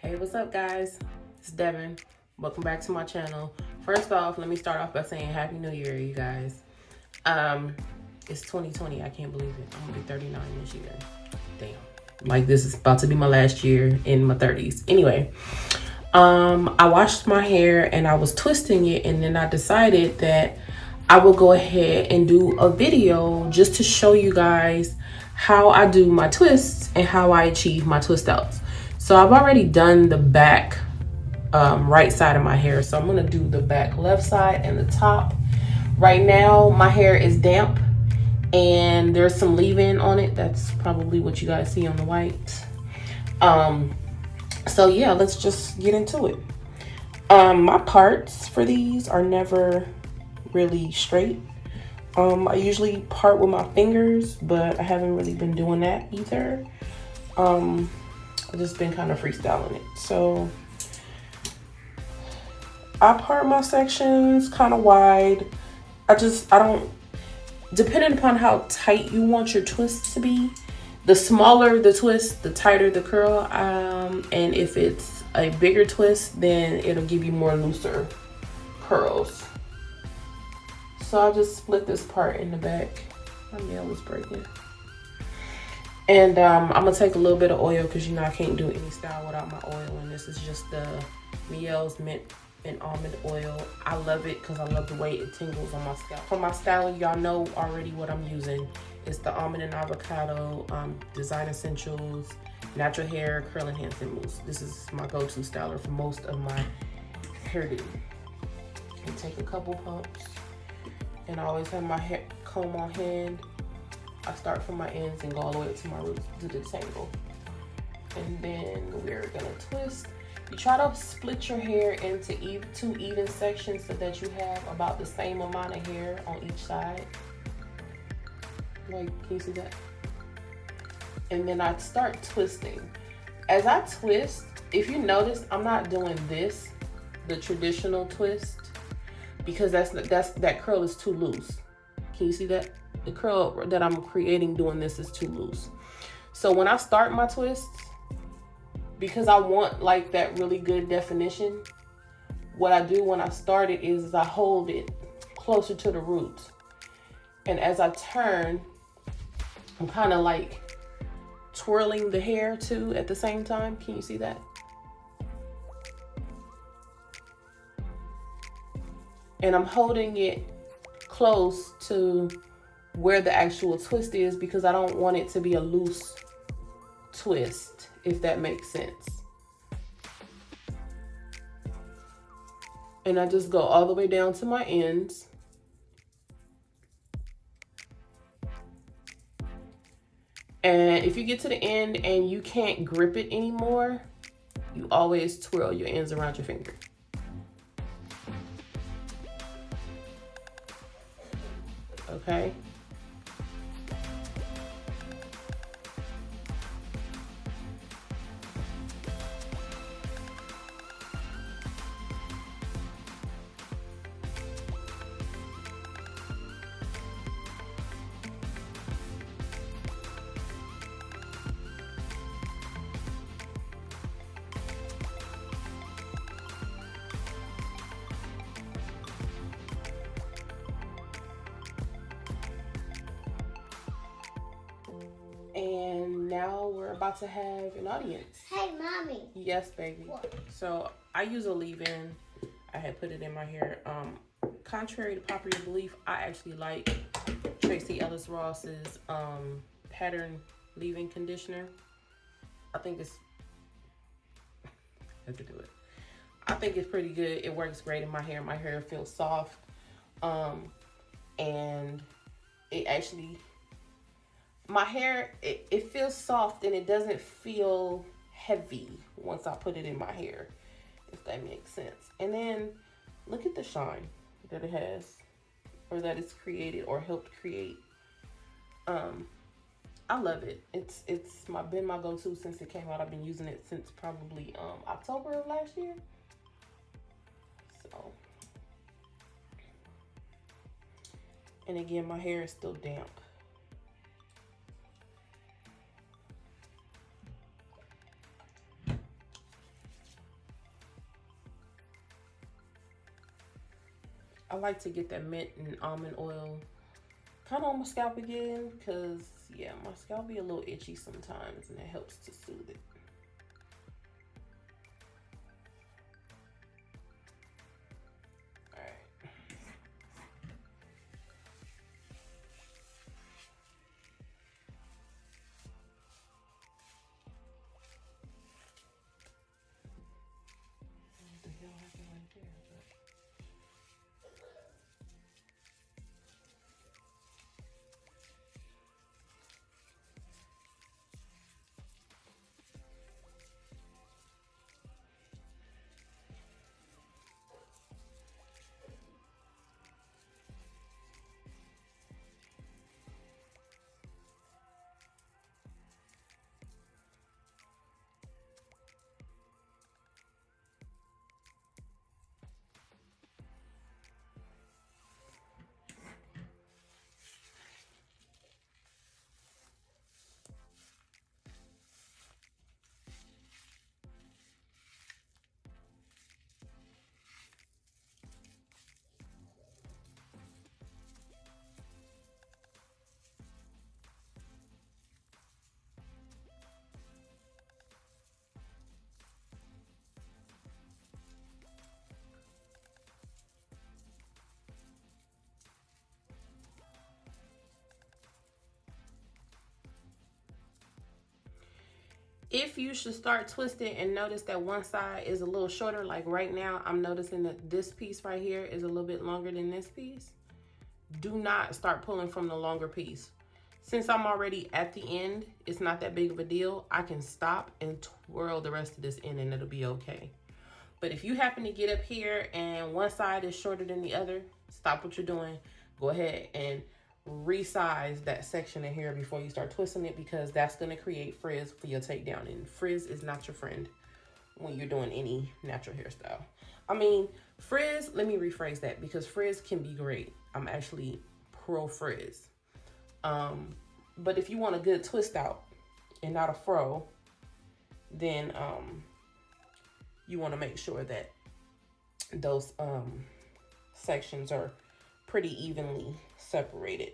Hey, what's up, guys? It's Devin. Welcome back to my channel. First off, let me start off by saying Happy New Year, you guys. It's 2020. I can't believe it. I'm gonna be 39 this year. Damn. Like, this is about to be my last year in my 30s. Anyway, I washed my hair and I was twisting it, and then I decided that I will go ahead and do a video just to show you guys how I do my twists and how I achieve my twist outs. So I've already done the back right side of my hair. So I'm gonna do the back left side and the top. Right now, my hair is damp and there's some leave-in on it. That's probably what you guys see on the white. So yeah, let's just get into it. My parts for these are never really straight. I usually part with my fingers, but I haven't really been doing that either. I've just been kind of freestyling it. So I part my sections kind of wide. I don't, depending upon how tight you want your twists to be, the smaller the twist, the tighter the curl. And if it's a bigger twist, then it'll give you more looser curls. So I'll just split this part in the back. My nail is breaking. And I'm gonna take a little bit of oil because you know I can't do any style without my oil. And this is just the Miele's mint and almond oil. I love it because I love the way it tingles on my scalp. For my styling, y'all know already what I'm using. It's the almond and avocado Design Essentials natural hair curl enhancing mousse. This is my go-to styler for most of my hairdo. And take a couple pumps. And I always have my hair comb on hand. I start from my ends and go all the way to my roots to the tangle. And then we're gonna twist. You try to split your hair into two even sections so that you have about the same amount of hair on each side. Like, can you see that? And then I start twisting. As I twist, if you notice, I'm not doing this, the traditional twist, because that curl is too loose. Can you see that? The curl that I'm creating doing this is too loose. So when I start my twists, because I want like that really good definition, what I do when I start it is I hold it closer to the roots. And as I turn, I'm kind of like twirling the hair too at the same time. Can you see that? And I'm holding it close to where the actual twist is because I don't want it to be a loose twist, if that makes sense. And I just go all the way down to my ends. And if you get to the end and you can't grip it anymore, you always twirl your ends around your finger. Okay? And now we're about to have an audience. Hey, Mommy. Yes, baby. What? So I use a leave-in. I had put it in my hair. Contrary to popular belief, I actually like Tracy Ellis Ross's pattern leave-in conditioner. I think it's I have to do it. I think it's pretty good. It works great in my hair. My hair feels soft. And it actually, my hair, it feels soft and it doesn't feel heavy once I put it in my hair, if that makes sense. And then look at the shine that it has, or that it's created or helped create. I love it. It's been my go-to since it came out. I've been using it since probably October of last year. So, and again, my hair is still damp. I like to get that mint and almond oil kind of on my scalp again, because yeah, my scalp be a little itchy sometimes, and it helps to soothe it. All right. What the hell happened right there? If you should start twisting and notice that one side is a little shorter, like right now, I'm noticing that this piece right here is a little bit longer than this piece, do not start pulling from the longer piece. Since I'm already at the end, it's not that big of a deal. I can stop and twirl the rest of this in and it'll be okay. But if you happen to get up here and one side is shorter than the other, stop what you're doing. Go ahead and resize that section in here before you start twisting it, because that's going to create frizz for your takedown, and frizz is not your friend when you're doing any natural hairstyle. I mean, frizz, let me rephrase that, because frizz can be great. I'm actually pro frizz. But if you want a good twist out and not a fro, then you want to make sure that those sections are pretty evenly separated.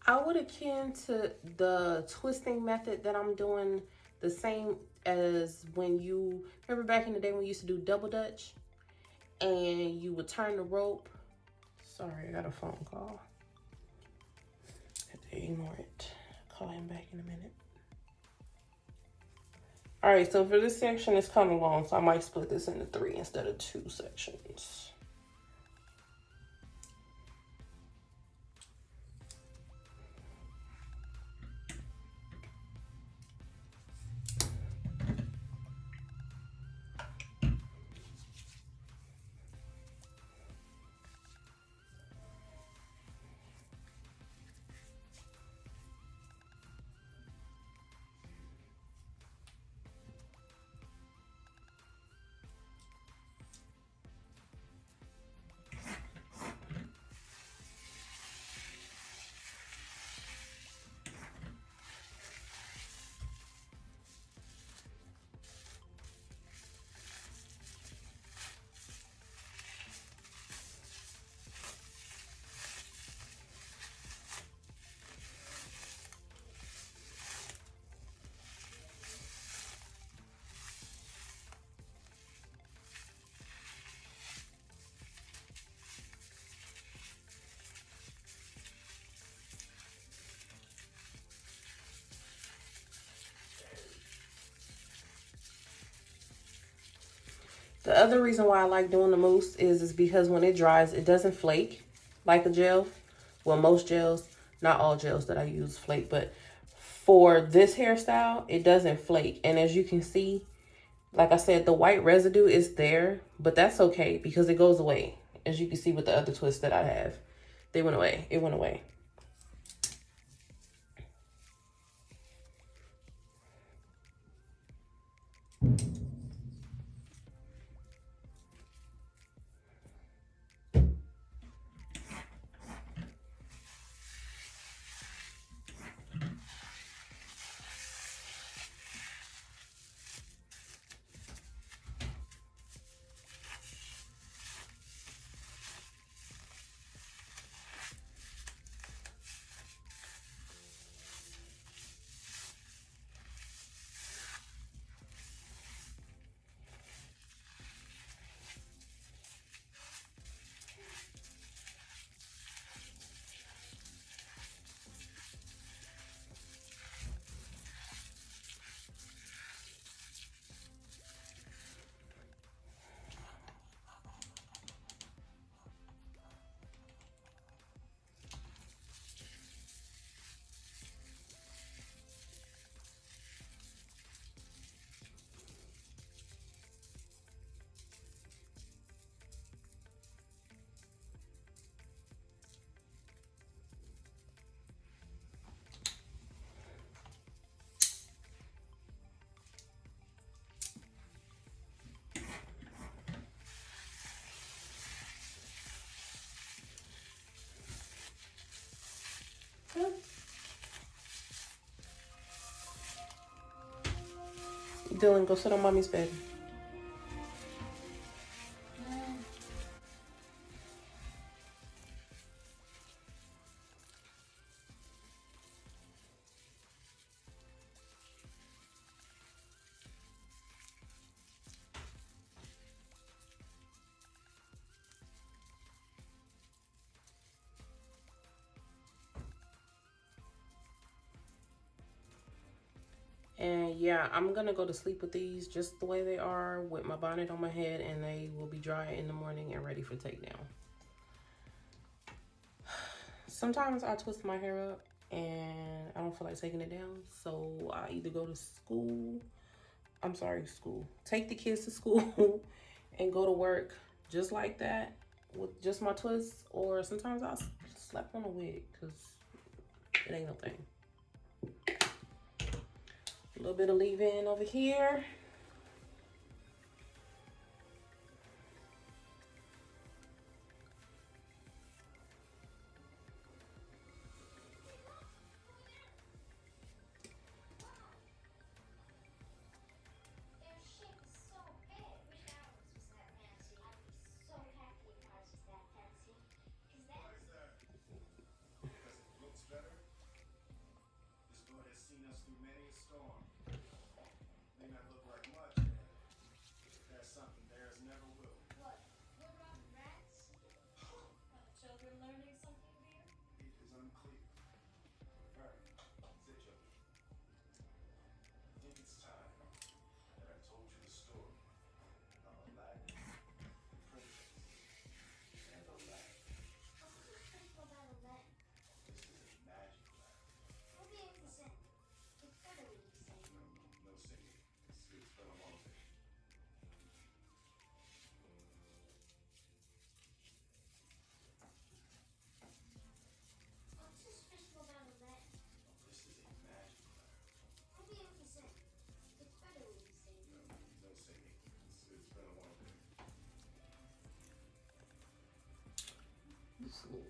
I would akin to the twisting method that I'm doing the same as when you remember back in the day when we used to do double dutch and you would turn the rope. Sorry, I got a phone call. Okay, ignore it. Call him back in a minute. All right, so for this section, it's kind of long, so I might split this into 3 instead of 2 sections. The other reason why I like doing the mousse is because when it dries, it doesn't flake like a gel. Well, most gels, not all gels that I use flake, but for this hairstyle, it doesn't flake. And as you can see, like I said, the white residue is there, but that's okay because it goes away. As you can see with the other twists that I have, they went away. It went away. Dylan, go sit on mommy's bed. And yeah, I'm gonna go to sleep with these just the way they are with my bonnet on my head, and they will be dry in the morning and ready for takedown. Sometimes I twist my hair up and I don't feel like taking it down, so I either go to school, take the kids to school and go to work just like that with just my twists, or sometimes I'll slap on a wig because it ain't no thing. A little bit of leave-in over here.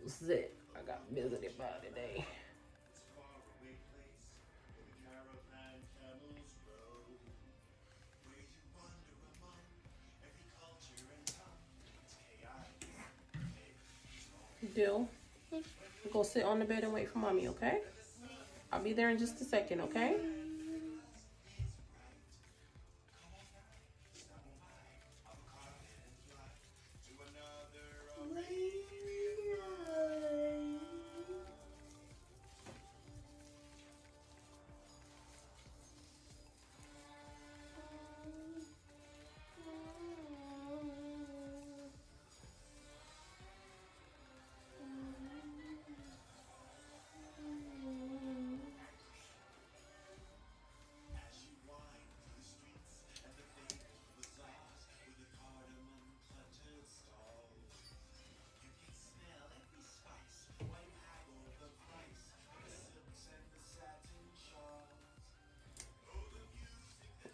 Zit. I got visited by today. Dill, go sit on the bed and wait for mommy, okay? I'll be there in just a second, okay?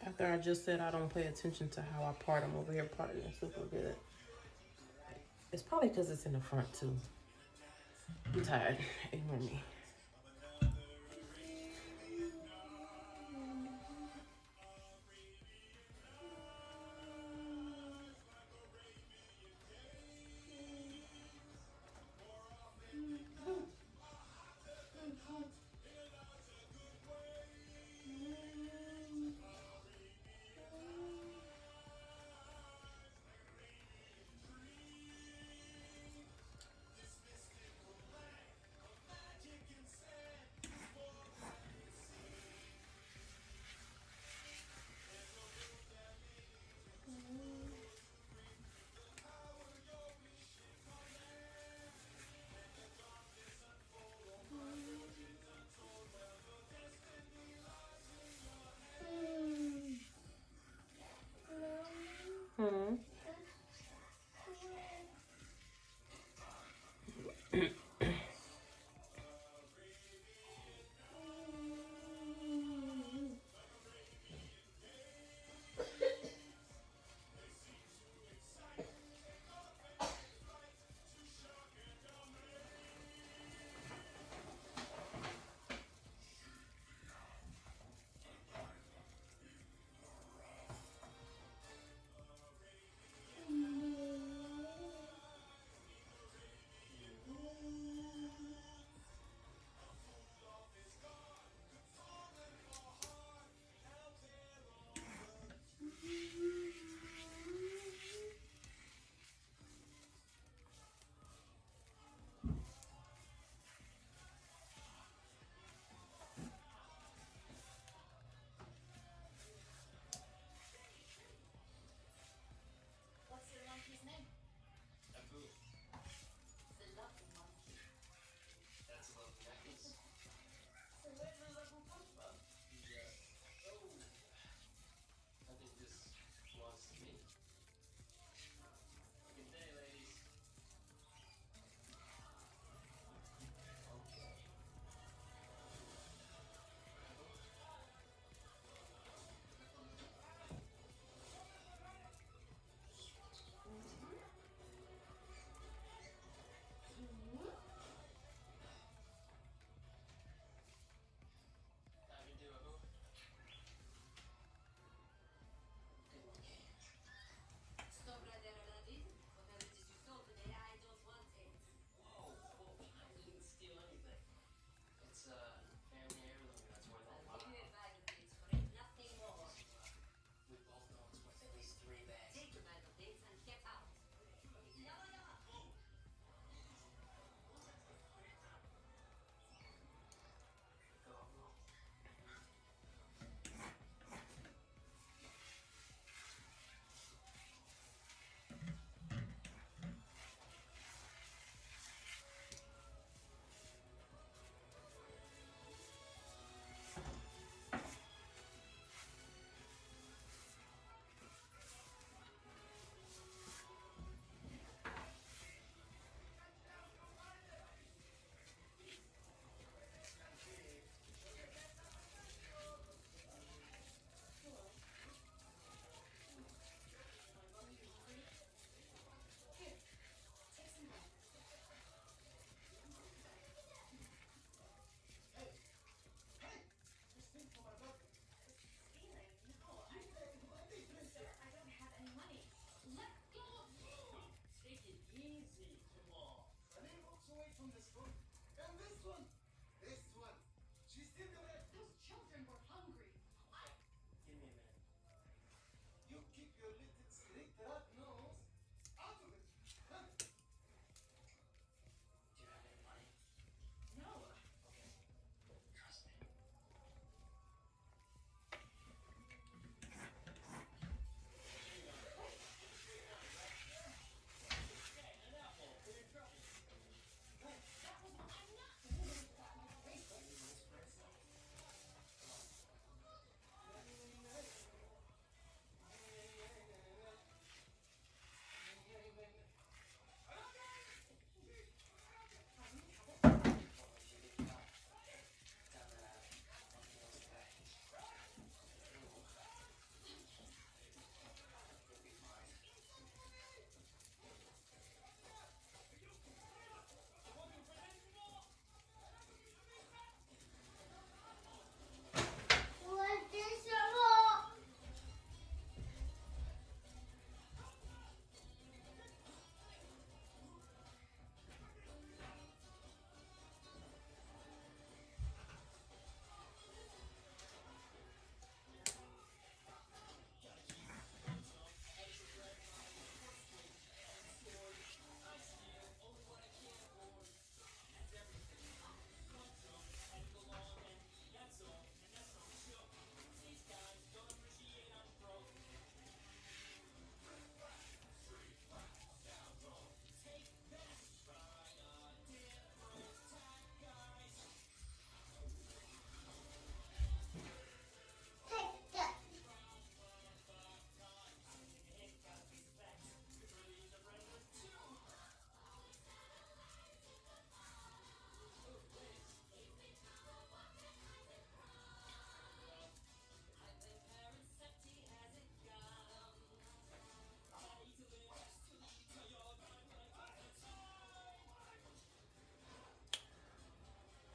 After I just said I don't pay attention to how I part, I'm over here parting it super good. It's probably because it's in the front too. I'm tired. Ignore me.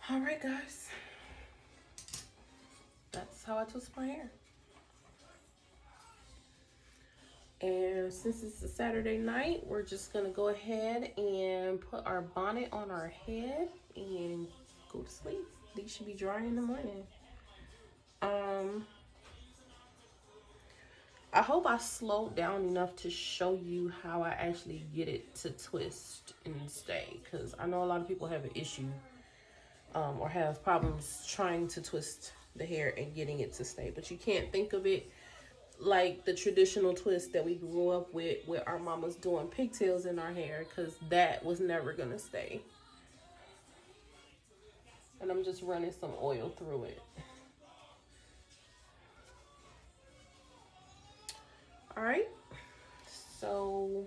All right, guys. That's how I twist my hair. And since it's a Saturday night, we're just gonna go ahead and put our bonnet on our head and go to sleep. These should be dry in the morning. I hope I slowed down enough to show you how I actually get it to twist and stay, because I know a lot of people have an issue or have problems trying to twist the hair and getting it to stay, but you can't think of it like the traditional twist that we grew up with our mamas doing pigtails in our hair, because that was never gonna stay. And I'm just running some oil through it. All right, so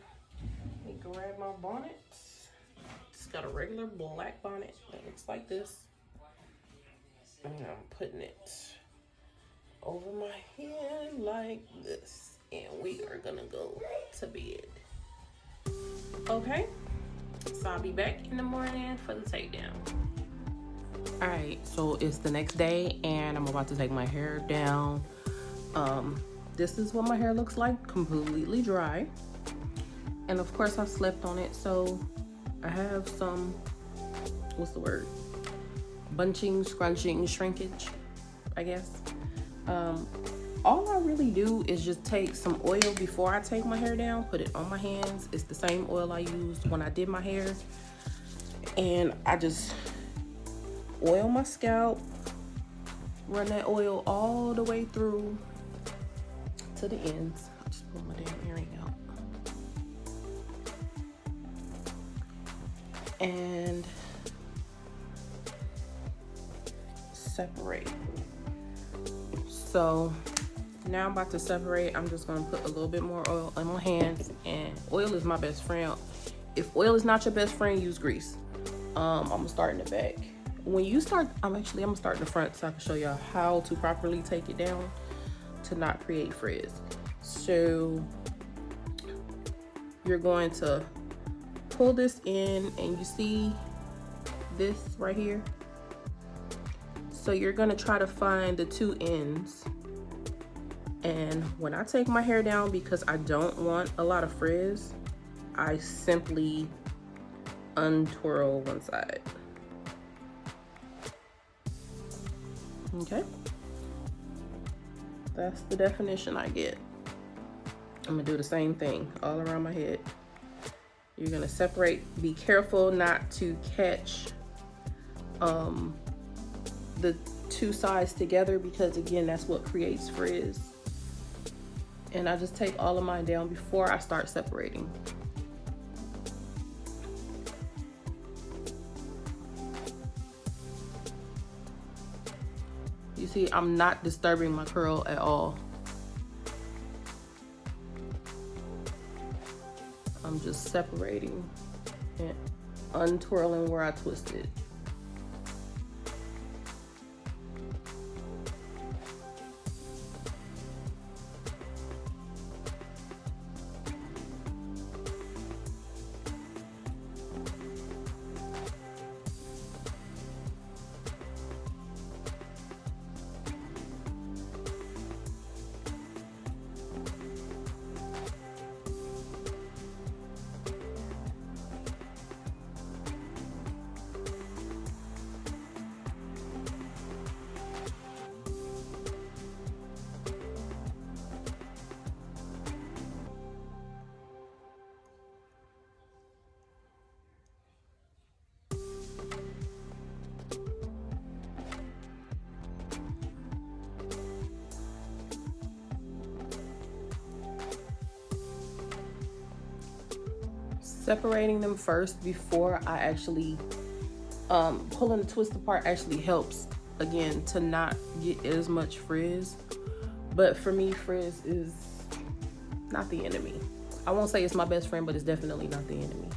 let me grab my bonnet. Just got a regular black bonnet that looks like this, and I'm putting it over my head like this, and we are gonna go to bed. Okay, so I'll be back in the morning for the takedown. All right, so it's the next day and I'm about to take my hair down. This is what my hair looks like, completely dry, and of course I slept on it, so I have some, what's the word, bunching, scrunching, shrinkage, I guess. All I really do is just take some oil before I take my hair down, put it on my hands. It's the same oil I used when I did my hair, and I just oil my scalp, run that oil all the way through to the ends. I'll just pull my damn earring out. And separate. So now I'm about to separate. I'm just gonna put a little bit more oil on my hands, and oil is my best friend. If oil is not your best friend, use grease. I'm gonna start in the back. When you start, I'm gonna start in the front so I can show y'all how to properly take it down to not create frizz. So you're going to pull this in, and you see this right here. So you're gonna try to find the two ends. And when I take my hair down, because I don't want a lot of frizz, I simply untwirl one side. Okay, that's the definition I get. I'm gonna do the same thing all around my head. You're gonna separate. Be careful not to catch the two sides together, because again, that's what creates frizz. And I just take all of mine down before I start separating. You see, I'm not disturbing my curl at all. I'm just separating and untwirling where I twisted. Separating them first before I actually pulling the twist apart actually helps, again, to not get as much frizz. But for me, frizz is not the enemy. I won't say it's my best friend, but it's definitely not the enemy.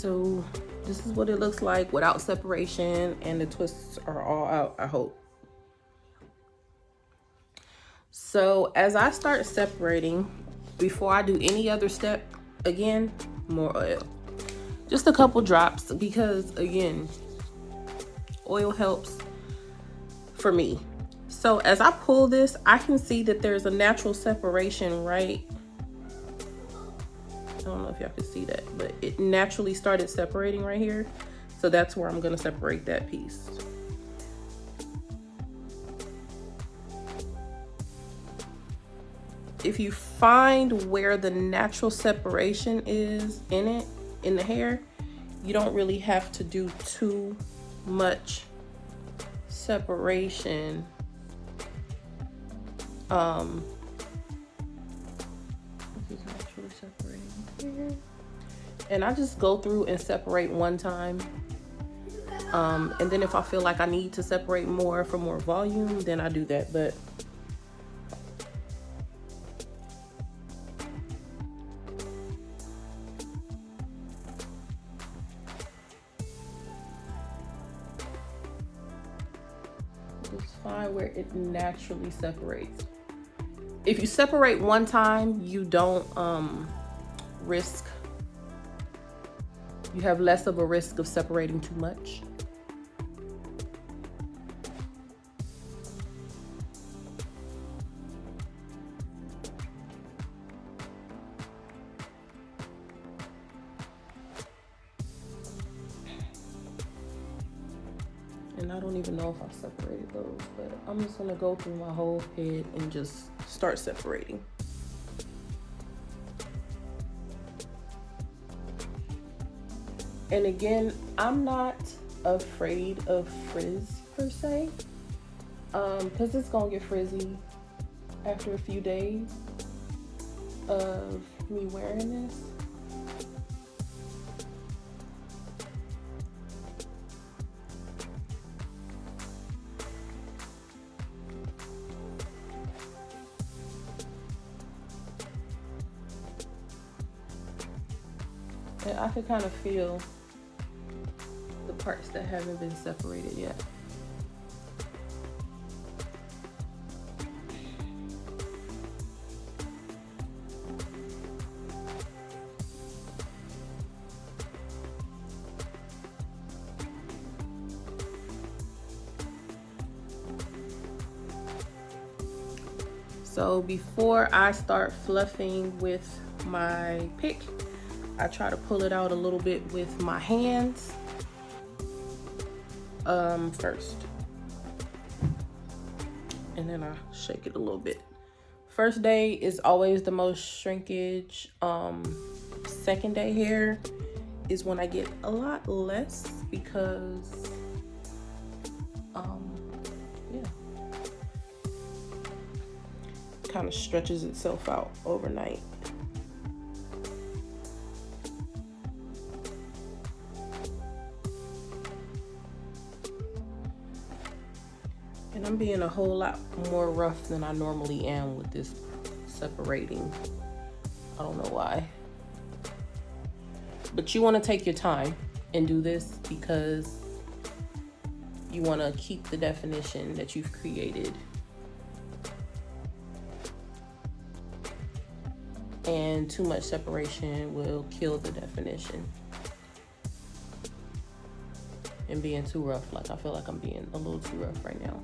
So this is what it looks like without separation, and the twists are all out, I hope. So as I start separating, before I do any other step, again, more oil. Just a couple drops, because again, oil helps for me. So as I pull this, I can see that there's a natural separation, right? I don't know if y'all can see that, but it naturally started separating right here. So that's where I'm gonna separate that piece. If you find where the natural separation is in the hair, you don't really have to do too much separation. This is naturally separating here. And I just go through and separate one time. And then if I feel like I need to separate more for more volume, then I do that. But just find where it naturally separates. If you separate one time, you don't risk, you have less of a risk of separating too much. And I don't even know if I separated those, but I'm just gonna go through my whole head and just start separating. And again, I'm not afraid of frizz per se, because it's gonna get frizzy after a few days of me wearing this. And I can kind of feel the parts that haven't been separated yet. So before I start fluffing with my pick, I try to pull it out a little bit with my hands first, and then I shake it a little bit. First day is always the most shrinkage. Second day hair is when I get a lot less, because yeah, kind of stretches itself out overnight. And I'm being a whole lot more rough than I normally am with this separating. I don't know why. But you want to take your time and do this, because you want to keep the definition that you've created. And too much separation will kill the definition. And being too rough, like I feel like I'm being a little too rough right now.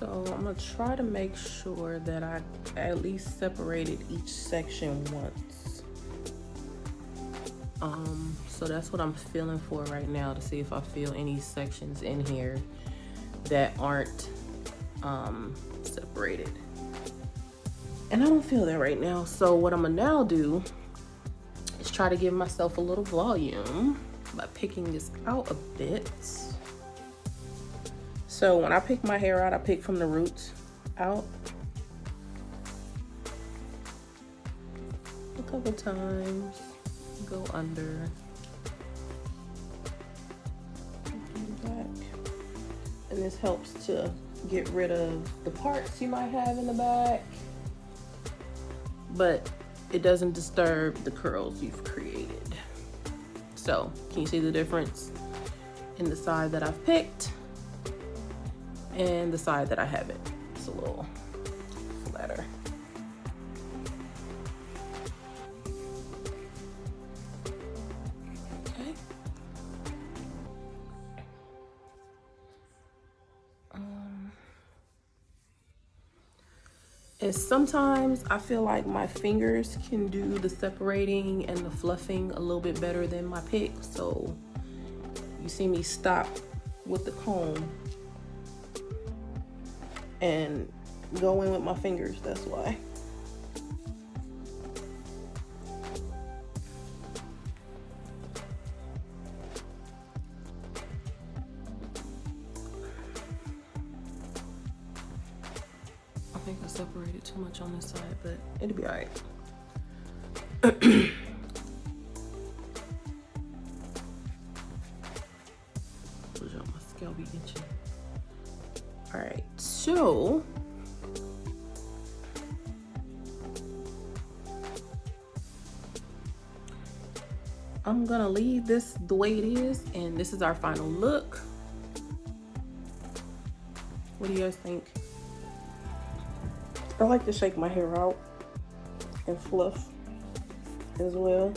So I'm gonna try to make sure that I at least separated each section once. So that's what I'm feeling for right now, to see if I feel any sections in here that aren't separated. And I don't feel that right now. So what I'm gonna now do is try to give myself a little volume by picking this out a bit. So when I pick my hair out, I pick from the roots out a couple times, go under, back. And this helps to get rid of the parts you might have in the back, but it doesn't disturb the curls you've created. So can you see the difference in the side that I've picked and the side that I haven't? It's a little flatter. Okay. And sometimes I feel like my fingers can do the separating and the fluffing a little bit better than my pick. So you see me stop with the comb and go in with my fingers, that's why. I think I separated too much on this side, but it'll be all right. My scalp be itching. All right, so I'm gonna leave this the way it is, and this is our final look. What do you guys think? I like to shake my hair out and fluff as well.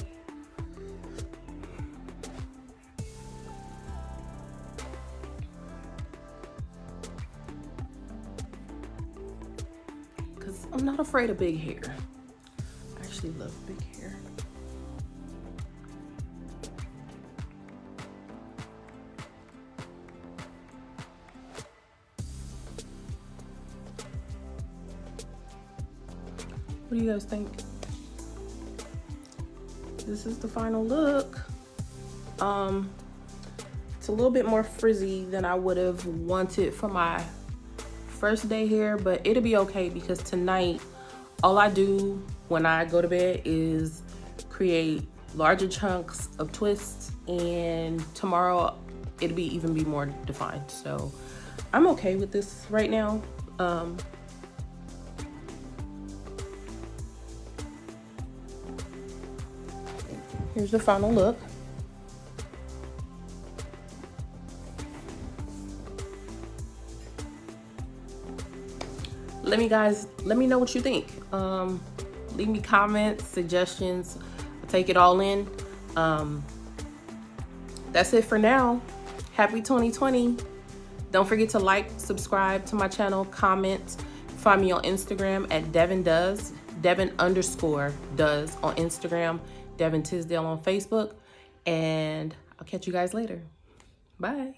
Because I'm not afraid of big hair. I actually love big hair. What do you guys think? This is the final look. It's a little bit more frizzy than I would have wanted for my first day hair, but it'll be okay because tonight, all I do when I go to bed is create larger chunks of twists, and tomorrow it'll be even more defined. So I'm okay with this right now. Here's the final look. Let me know what you think. Leave me comments, suggestions. I'll take it all in. That's it for now. Happy 2020. Don't forget to like, subscribe to my channel, comment. Find me on Instagram at Devin Does, Devin_does on Instagram, Devin Tisdale on Facebook, and I'll catch you guys later. Bye.